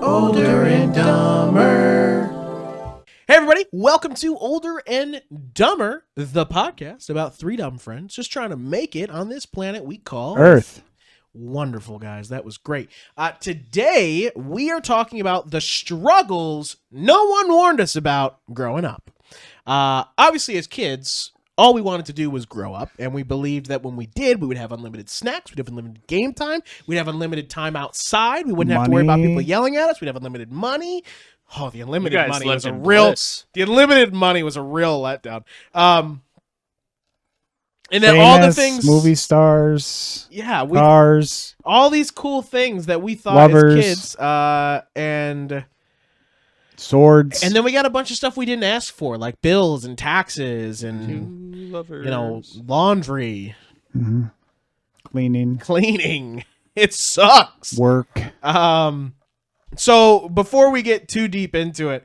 Older and Dumber. Hey everybody, welcome to Older and Dumber, the podcast about three dumb friends just trying to make it on this planet we call Earth. Wonderful, guys. That was great. Today, we are talking about the struggles no one warned us about growing up. Obviously, as kids, all we wanted to do was grow up, and we believed that when we did, we would have unlimited snacks, we'd have unlimited game time, we'd have unlimited time outside, we wouldn't have to worry about people yelling at us, we'd have unlimited money. Oh, the unlimited money was a real letdown. And then all the things, movie stars, cars, all these cool things that we thought lovers, as kids, and swords, and then we got a bunch of stuff we didn't ask for, like bills and taxes and laundry, cleaning. It sucks. Work. So before we get too deep into it,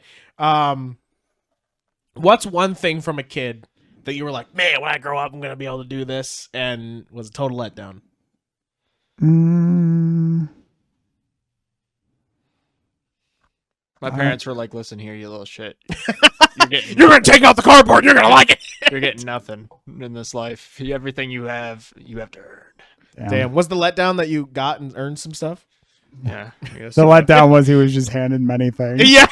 what's one thing from a kid that you were like, man, when I grow up, I'm going to be able to do this, and was a total letdown? My parents were like, listen here, you little shit. You're going to take out the cardboard. You're going to like it. You're getting nothing in this life. Everything you have to earn. Damn. Was the letdown that you got and earned some stuff? Yeah. The letdown was he was just handed many things. Yeah.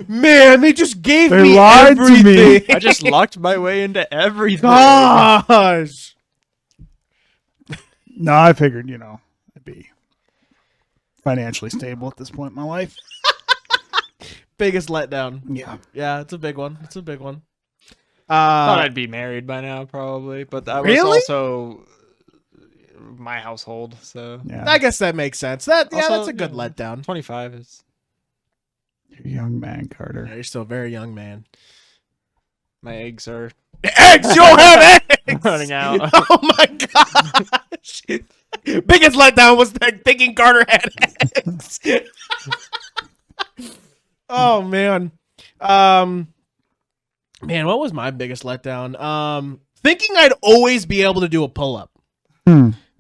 Man, they just gave me lied everything. to me. I just lucked my way into everything. Gosh. No, I figured, I'd be financially stable at this point in my life. Biggest letdown. Yeah, it's a big one. Thought I'd be married by now, probably, but that was also my household. So yeah. I guess that makes sense. That's a good letdown. 25 is. You're a young man, Carter. Yeah, you're still a very young man. My eggs are eggs. You don't have eggs. running out. Oh my gosh! Biggest letdown was thinking Carter had eggs. Oh man, what was my biggest letdown? Thinking I'd always be able to do a pull up.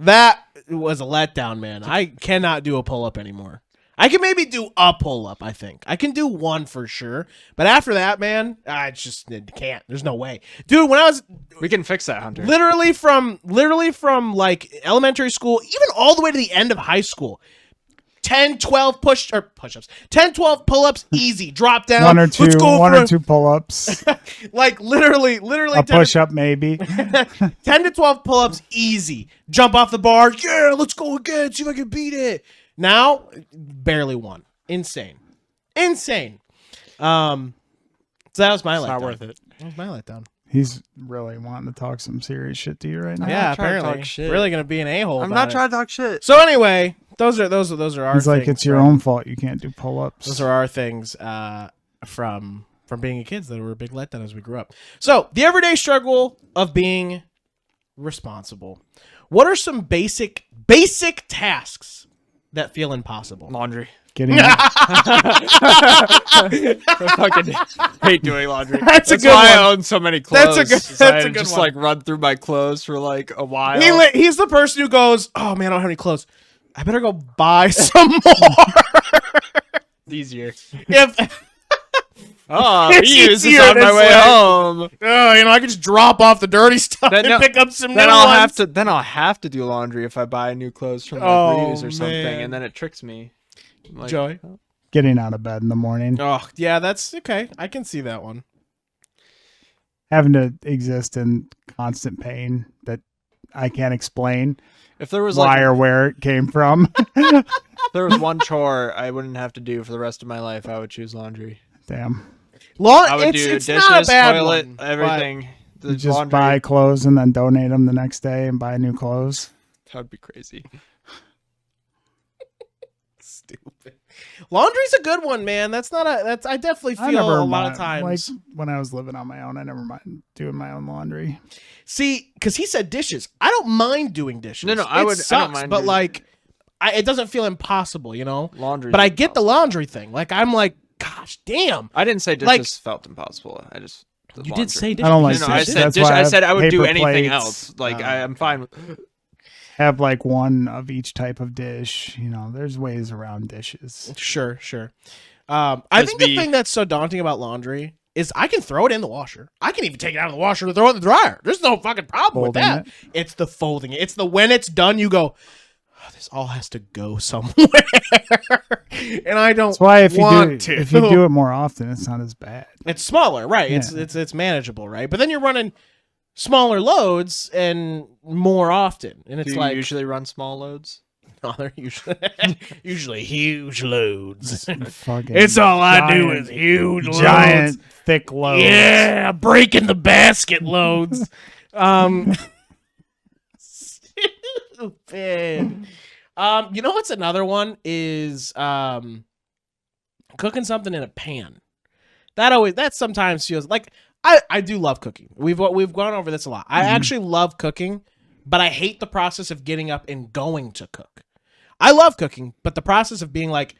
That was a letdown, man. I cannot do a pull up anymore. I can maybe do a pull up. I think I can do one for sure, but after that, man, I just can't. There's no way, dude. When I was, we can fix that, Hunter. Literally from like elementary school, even all the way to the end of high school. 10, 12 push-ups. 10, 12 pull-ups, easy. Drop down. One or two pull-ups. Like literally. A push-up maybe. 10 to 12 pull-ups, easy. Jump off the bar. Yeah, let's go again. See if I can beat it. Now, barely one. Insane. So that was my letdown. Not worth it. That was my letdown. He's really wanting to talk some serious shit to you right now. Yeah, apparently. Really going to be an a-hole. I'm not trying to talk shit. So anyway, those are our He's like, things. it's your own fault you can't do pull-ups. Those are our things from being kids that were a big letdown as we grew up. So, the everyday struggle of being responsible. What are some basic tasks that feel impossible? Laundry. Getting I fucking hate doing laundry. That's a good why one. I own so many clothes. That's a good just one. like run through my clothes for like a while. He's the person who goes, oh man, I don't have any clothes. I better go buy some more. Easier. If It's easier is on my this way way. home. I can just drop off the dirty stuff and pick up some new ones. Then I'll have to do laundry if I buy new clothes from like reuse or something, man. and then it tricks me. Like, Joey? Getting out of bed in the morning. Oh, yeah, that's okay. I can see that one. Having to exist in constant pain that I can't explain if there was why or where it came from. If there was one chore I wouldn't have to do for the rest of my life, I would choose laundry. Damn. I would do it's dishes, not a bad toilet, one, everything. You just buy clothes and then donate them the next day and buy new clothes. That would be crazy. Stupid. Laundry's a good one, man. I definitely feel a lot of times. Like when I was living on my own, I never mind doing my own laundry. See, because he said dishes. I don't mind doing dishes. No, I would. Sucks, I don't mind but doing- like, it doesn't feel impossible, Laundry. But I get the laundry thing. Like, I'm like, gosh, damn. I didn't say dishes felt impossible. I just. You did say dishes. I don't like No, I dishes. said That's dish. why I said I would do paper anything plates. else. Like I'm fine with. have like one of each type of dish. You know, there's ways around dishes. Sure. I think the thing that's so daunting about laundry is I can throw it in the washer. I can even take it out of the washer and throw it in the dryer. There's no fucking problem with that. It's the folding it. It's the when it's done, you go, oh, this all has to go somewhere. And I don't That's why if want if you do it more often, it's not as bad. It's smaller, right? Yeah. It's manageable, right? But then you're running smaller loads and more often. And it's Do you like usually run small loads? no, they're usually huge loads. Fucking It's all I do giant- is huge loads. giant, thick loads. Yeah, breaking the basket loads. Stupid. You know what's another one is cooking something in a pan. That sometimes feels like I do love cooking. We've gone over this a lot. I actually love cooking, but I hate the process of getting up and going to cook. I love cooking, but the process of being like,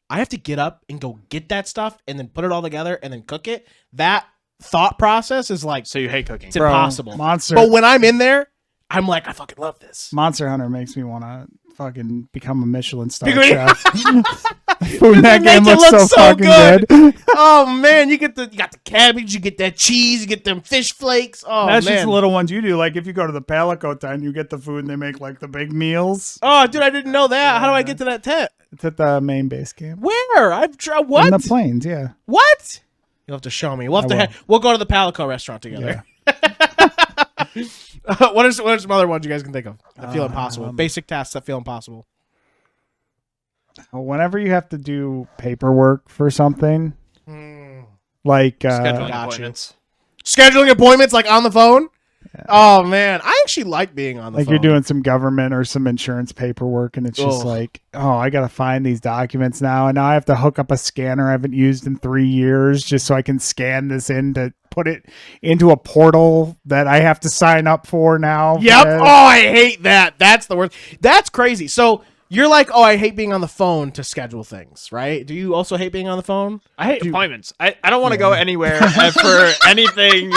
I have to get up and go get that stuff and then put it all together and then cook it. That thought process is like, So you hate cooking? it's impossible. Monster. But when I'm in there, I'm like, I fucking love this. Monster Hunter makes me want to fucking become a Michelin star Become- chef. Food in that Make game it looks look so so fucking good. good. Oh man, you got the cabbage, you get that cheese, you get them fish flakes. Oh That's man. just the little ones you do. Like if you go to the Palico tent, you get the food and they make like the big meals. Oh dude, I didn't know that. How do I get to that tent? It's at the main base camp. Where? I've tried what? In the plains, yeah. What? You'll have to show me. We'll have I to. will. We'll go to the Palico restaurant together. What are some other ones you guys can think of that feel impossible? Basic tasks that feel impossible. Whenever you have to do paperwork for something, like Scheduling Gotcha. appointments. Scheduling appointments like on the phone. Oh man, I actually like being on the like phone. you're doing some government or some insurance paperwork, and it's just Ugh. like, oh, I gotta find these documents now, and now I have to hook up a scanner I haven't used in 3 years just so I can scan this in to put it into a portal that I have to sign up for now. Yep. Oh, I hate that. That's the worst. That's crazy. So you're like, oh, I hate being on the phone to schedule things, right? Do you also hate being on the phone? I hate appointments. I don't want to go anywhere for anything.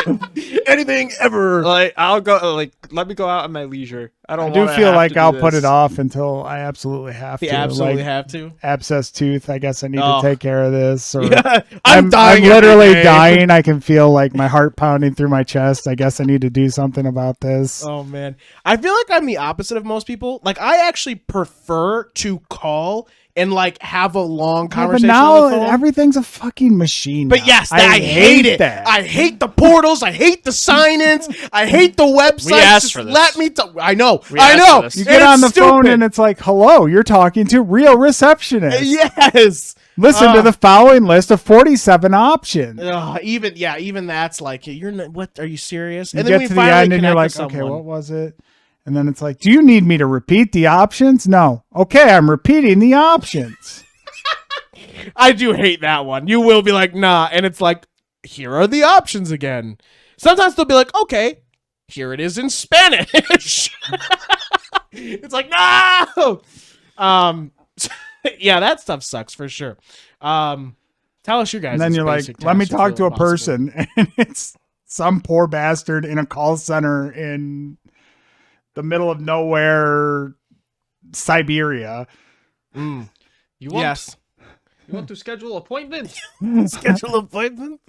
Anything ever. Like I'll go. Like let me go out at my leisure. I don't. I do wanna feel have like to I'll do put this. it off until I absolutely have You to. absolutely like have to. abscess tooth. I guess I need Oh. to take care of this. Or Yeah, I'm dying. I'm literally every day. dying. I can feel like my heart pounding through my chest. I guess I need to do something about this. Oh man, I feel like I'm the opposite of most people. Like I actually prefer to call and like have a long Yeah, but conversation now on the phone. everything's a fucking machine. But now. yes, I hate it. that. I hate the portals. I hate the sign-ins. I hate the websites. We asked Just for this. let me talk. I know. We I asked know. for this. You And get on the it's phone stupid. and it's like, hello, you're talking to real receptionist. Yes. Listen to the following list of 47 options. Even that's like you're not, what? Are you serious? You And then get we to the finally end and you're like, connect with okay, someone. what was it? And then it's like, do you need me to repeat the options? No. Okay, I'm repeating the options. I do hate that one. You will be like, nah, and it's like, here are the options again. Sometimes they'll be like, okay, here it is in Spanish. It's like, no. Yeah, that stuff sucks for sure. Tell us your guys. And then you're like, let me talk to a person. And it's some poor bastard in a call center in the middle of nowhere, Siberia. You want? Yes. You want to schedule appointment? Schedule appointment.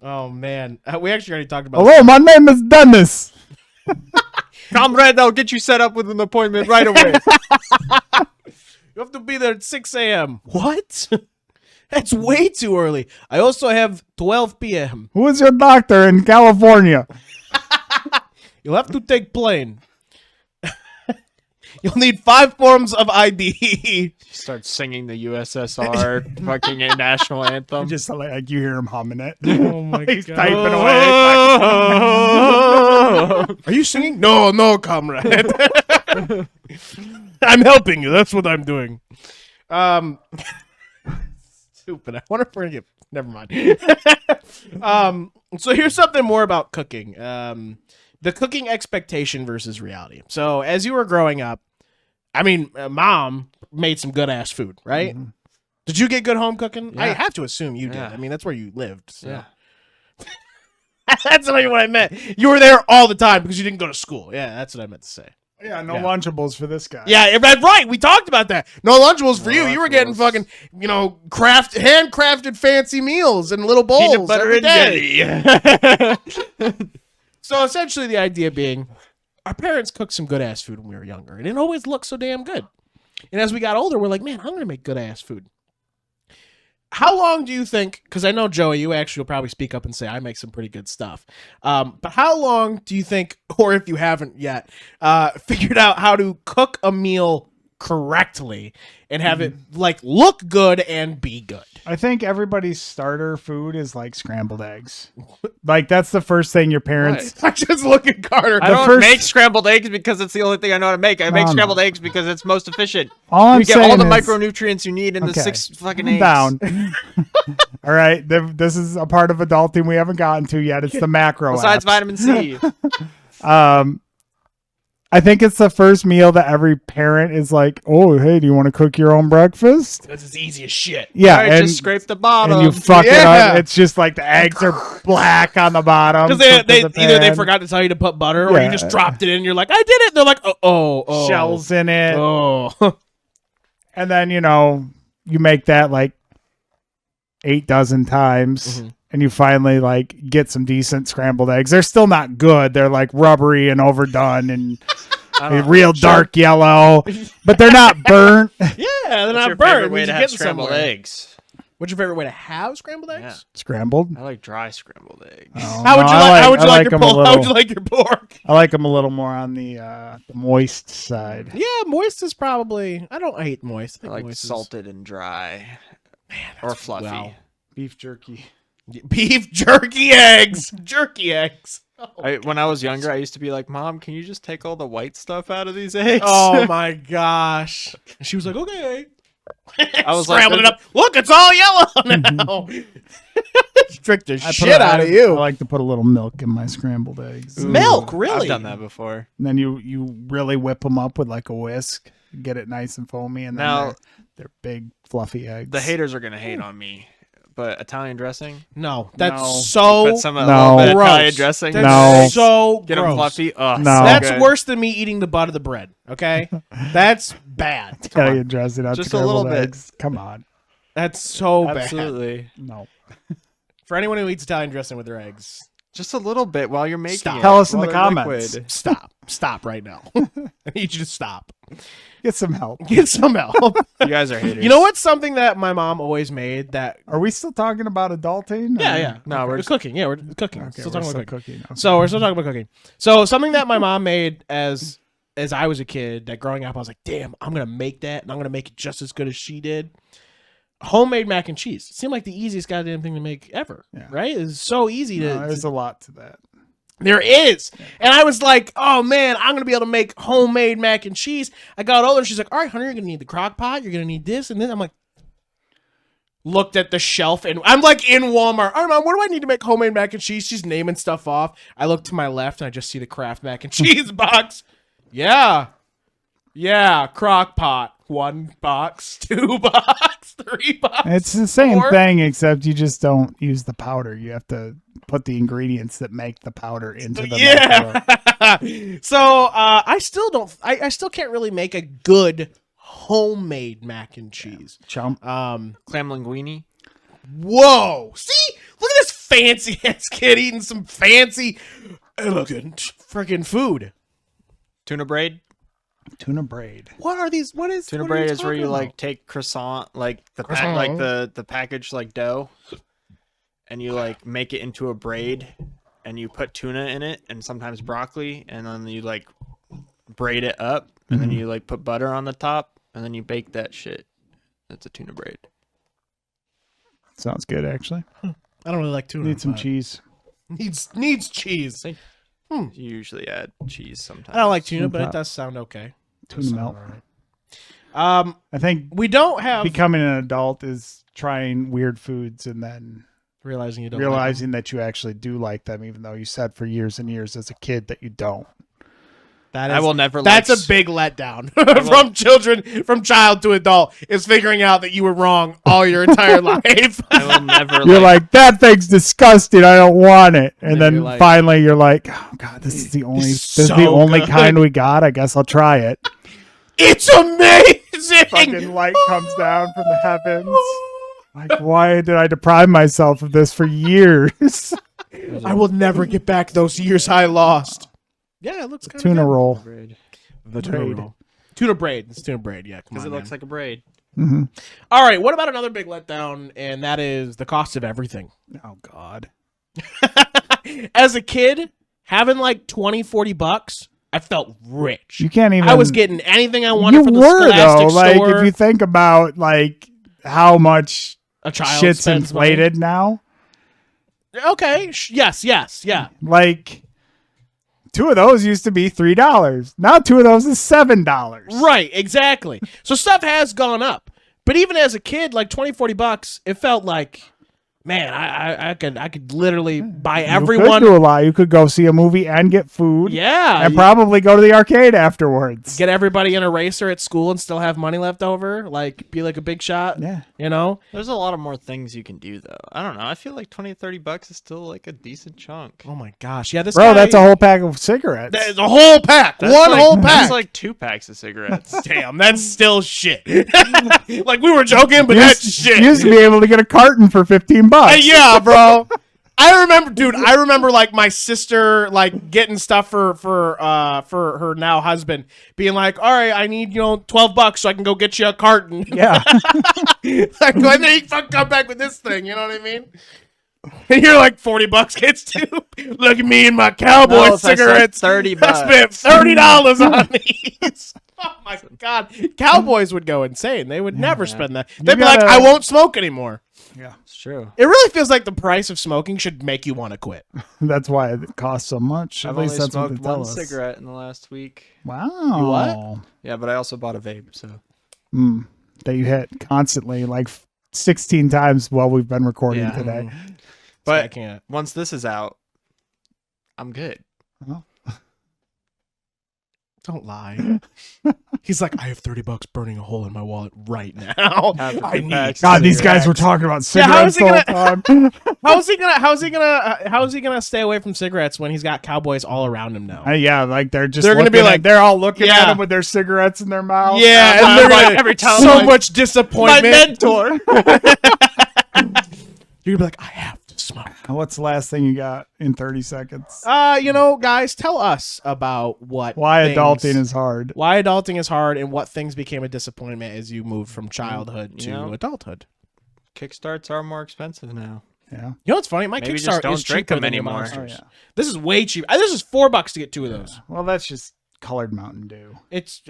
Oh man, we actually already talked about. Hello, my name is Dennis. Comrade, I'll get you set up with an appointment right away. You have to be there at 6 a.m. What? That's way too early. I also have 12 p.m. Who is your doctor in California? You'll have to take plane. You'll need 5 forms of ID. Start singing the USSR fucking national anthem. Just like you hear him humming it. Oh my He's god. typing away. Are you singing? No, comrade. I'm helping you. That's what I'm doing. Stupid. I wonder if we're gonna get. Never mind. So here's something more about cooking. The cooking expectation versus reality. So as you were growing up, I mean, mom made some good ass food, right? Mhm. Did you get good home cooking? I Yeah. have to assume you did. Yeah. I mean, that's where you lived. So. Yeah. That's not even what I meant. You were there all the time because you didn't go to school. Yeah, that's what I meant to say. Yeah, no Lunchables for this guy. Yeah, right. We talked about that. No Lunchables for you. You were getting Lunchables. fucking, handcrafted fancy meals in little bowls. Peanut butter every and day. So essentially the idea being our parents cooked some good ass food when we were younger, and it always looked so damn good. And as we got older, we're like, man, I'm going to make good ass food. How long do you think, because I know, Joey, you actually will probably speak up and say, I make some pretty good stuff. But how long do you think, or if you haven't yet, figured out how to cook a meal correctly and have it look good and be good? I think everybody's starter food is like scrambled eggs. Like that's the first thing your parents. I just look at Carter. I don't make scrambled eggs because it's the only thing I know how to make. I make scrambled eggs because it's most efficient. All I'm you get saying all the is, micronutrients you need in the 6 fucking eggs. Down. All right, this is a part of adulting we haven't gotten to yet. It's the macro. Besides apps. vitamin C. I think it's the first meal that every parent is like, "Oh, hey, do you want to cook your own breakfast?" That's as easy as shit. Yeah, Right, and just scrape the bottom. and you fuck it up. It's just like the eggs are black on the bottom Because either they forgot to tell you to put butter, or you just dropped it in. And you're like, I did it. And they're like, oh, shells in it. Oh, And then you make that like 8 dozen times. Mhm. And you finally get some decent scrambled eggs. They're still not good. They're like rubbery and overdone and real dark yellow, but they're not burnt. yeah, they're What's not your burnt. favorite It way means to you're have getting scrambled somewhere. eggs? What's your favorite way to have scrambled eggs? Yeah. Scrambled. I like dry scrambled eggs. Oh, How would no, you like? How would I you like your them a How would you little- like your pork? I like them a little more on the moist side. Yeah, moist is probably. I hate moist. I like moist is- salted and dry. Or fluffy. wow. Beef jerky. Beef jerky eggs. Jerky eggs. When I was younger, I used to be like, Mom, can you just take all the white stuff out of these eggs? Oh my gosh. And she was like, okay. I was like, scrambling it up. Look, it's all yellow now. Tricked the shit out of you. I like to put a little milk in my scrambled eggs. Ooh, Milk, really? I've done that before. And then you really whip them up with like a whisk, get it nice and foamy, and then Now- they're big fluffy eggs. The haters are going to hate on me. But Italian dressing? No, that's No. so Put some a No. little bit of gross. Italian dressing. That's No. so Get them gross. fluffy. Oh, No. so That's good. worse than me eating the butt of the bread. Okay, that's bad. Come on. Italian dressing on Just a little scrambled bit. eggs. Come on. That's so bad. Absolutely. No. For anyone who eats Italian dressing with their eggs, Just a little bit while you're making Stop. it. Tell us in while the they're comments. liquid. stop right now. I need you to stop. Get some help. Get some help. You guys are haters. You know what's something that my mom always made that? Are we still talking about adulting? Yeah. No, we're We're just- cooking. Yeah, we're cooking. Okay, Still we're talking still about cooking. cooking. So we're still talking about cooking. So something that my mom made as I was a kid, that growing up, I was like, damn, I'm gonna make that, and I'm gonna make it just as good as she did. Homemade mac and cheese. It seemed like the easiest goddamn thing to make ever. Yeah. Right? It's so easy No, to. there's a lot to that. There is. And I was like, oh man, I'm going to be able to make homemade mac and cheese. I got older. She's like, all right, honey, you're going to need the crock pot. You're going to need this. And then I'm like, looked at the shelf and I'm like in Walmart. All right, Mom, what do I need to make homemade mac and cheese? She's naming stuff off. I look to my left and I just see the Kraft mac and cheese box. Yeah. Crock pot. 1 box, 2 box, 3 box. It's the same 4. thing, except you just don't use the powder. You have to put the ingredients that make the powder into the macaroni. Yeah. So I still don't. I still can't really make a good homemade mac and cheese. Chump. Clam linguine. Whoa! See, look at this fancy ass kid eating some fancy looking freaking food. Tuna braid. Tuna braid. What are these? What is Tuna what are braid is where talking you about? like take croissant, like the Croissant. like the packaged like dough, and you like make it into a braid, and you put tuna in it, and sometimes broccoli, and then you like braid it up, and then you like put butter on the top, and then you bake that shit. That's a tuna braid. Sounds good, actually. I don't really like tuna. Need some but cheese. Needs cheese. You usually add cheese sometimes. I don't like tuna, Tuna but it pop. does sound okay. Tuna melt. I think we don't have becoming an adult is trying weird foods and then realizing you don't realizing that you actually do like them, even though you said for years and years as a kid that you don't. I will never. That's a big letdown from child to adult is figuring out that you were wrong all your entire life. I will never. You're like, that thing's disgusting. I don't want it. And then you're like, finally, you're like, oh god, this is the only good. kind we got. I guess I'll try it. It's amazing. Fucking light comes down from the heavens. Like, why did I deprive myself of this for years? I will never get back those years I lost. Yeah, it looks kind of Tuna good. roll. The tuna roll. Tuna braid. It's tuna braid. Yeah, because it looks like a braid. Mm-hmm. All right, what about another big letdown, and that is the cost of everything. Oh god. As a kid, having like 20, 40 bucks, I felt rich. You can't even. I was getting anything I wanted You from the were Scholastic though. Like, store. if you think about like how much A child shit's spends inflated now. Okay. Yes. Yeah. Like, 2 of those used to be $3. Now 2 of those is $7. Right. Exactly. So stuff has gone up, but even as a kid, like 20, 40 bucks, it felt like, man, I could literally buy everyone. You could do a lot. You could go see a movie and get food. Yeah. And probably go to the arcade afterwards. Get everybody in a racer at school and still have money left over. Like, be like a big shot. Yeah. You know? There's a lot of more things you can do, though. I don't know. I feel like 20 to 30 bucks is still like a decent chunk. Oh my gosh. Yeah, this Bro, guy, that's a whole pack of cigarettes. That's a whole pack. That's One like, whole pack. That's like 2 packs of cigarettes. Damn, that's still shit. Like, we were joking, but You that's used- shit. You used to be able to get a carton for $15. Yeah, bro. I remember like my sister like getting stuff for her now husband being like, all right, I need, $12 so I can go get you a carton. Yeah. Like, when they fuck come back with this thing, you know what I mean? And you're like, $40 kids too. Look at me and my cowboy No, if I said cigarettes. $30. I spent $30 on these. Oh my god. Cowboys would go insane. They would never spend that. They'd be like, I won't smoke anymore. Yeah. It's true. It really feels like the price of smoking should make you want to quit. That's why it costs so much. I've At least only that's what they smoked tell one us. cigarette in the last week. Wow. what? Yeah, but I also bought a vape, so. That you hit constantly, like 16 times while we've been recording Yeah. today. But I can't. once this is out, I'm good. Oh. Don't lie. He's like, I have $30 burning a hole in my wallet right now. I need. God, these guys were talking about cigarettes the whole time. How is he gonna stay away from cigarettes when he's got cowboys all around him now? Yeah, like they're They're gonna be looking like- they're all looking Yeah. at him with their cigarettes in their mouth. Yeah, and they're like, gonna every time so I'm like, much disappointment. My mentor. You're gonna be like, I have to smoke. What's the last thing you got in 30 seconds? Guys, tell us about Why things- adulting is hard. why adulting is hard and what things became a disappointment as you moved from childhood to adulthood. Kickstarts are more expensive now. Yeah. You know what's funny? My Maybe Kickstarter just don't is drink cheaper them than your anymore. Monsters. Oh, yeah. This is way cheap. This is $4 to get 2 of those. Well, that's just colored Mountain Dew. It's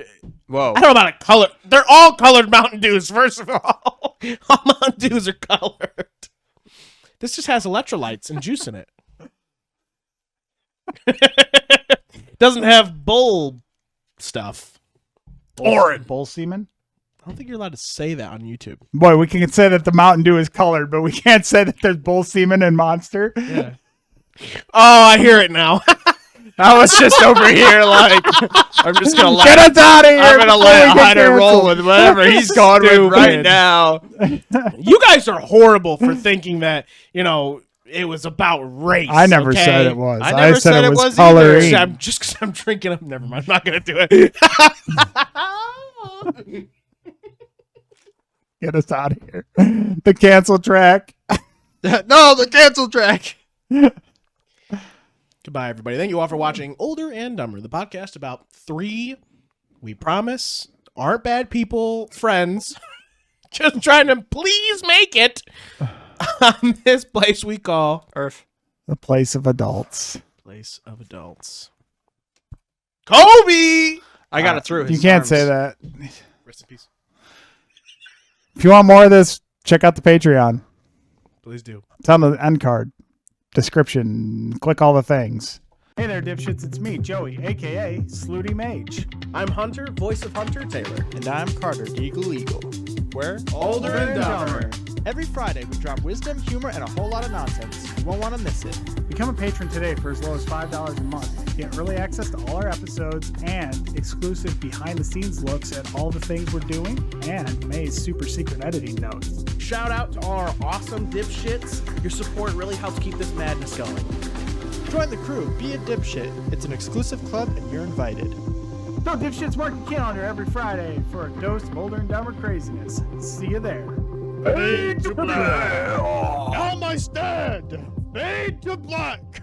Whoa. I don't know about a color. They're all colored Mountain Dews. First of all, all Mountain Dews are colored. This just has electrolytes and juice in it. Doesn't have bull stuff. Bull semen? I don't think you're allowed to say that on YouTube. Boy, we can say that the Mountain Dew is colored, but we can't say that there's bull semen in Monster. Yeah. Oh, I hear it now. I was just over here like, I'm just going to let Get us out of here! I'm going to before let we get Hunter roll canceled. with whatever he's going with right Stupid. now. You guys are horrible for thinking that, it was about race. I never okay? said it was. I I, never said said it it was was coloring. either. I'm just because I'm drinking them. Never mind. I'm not going to do it. Get us out of here. The cancel track. No, the cancel track. Goodbye, everybody. Thank you all for watching Older and Dumber, the podcast about 3, we promise, aren't bad people, friends, just trying to please make it on this place we call Earth. The place of adults. Place of Adults. Kobe! I got it through his You can't arms. say that. Rest in peace. If you want more of this, check out the Patreon. Please do. It's on the end card. Description. Click all the things. Hey there, dipshits. It's me, Joey, a.k.a. Slooty Mage. I'm Hunter, voice of Hunter Taylor. And I'm Carter, Eagle Eagle. We're Older and Dumber. Every Friday, we drop wisdom, humor, and a whole lot of nonsense. You won't want to miss it. Become a patron today for as low as $5 a month. Get early access to all our episodes and exclusive behind-the-scenes looks at all the things we're doing and May's super secret editing notes. Shout out to our awesome dipshits. Your support really helps keep this madness going. Join the crew. Be a dipshit. It's an exclusive club, and you're invited. So Dipshits mark your calendar every Friday for a dose of Older and Dumber craziness. See you there. Fade to black. On my stand! Fade to black!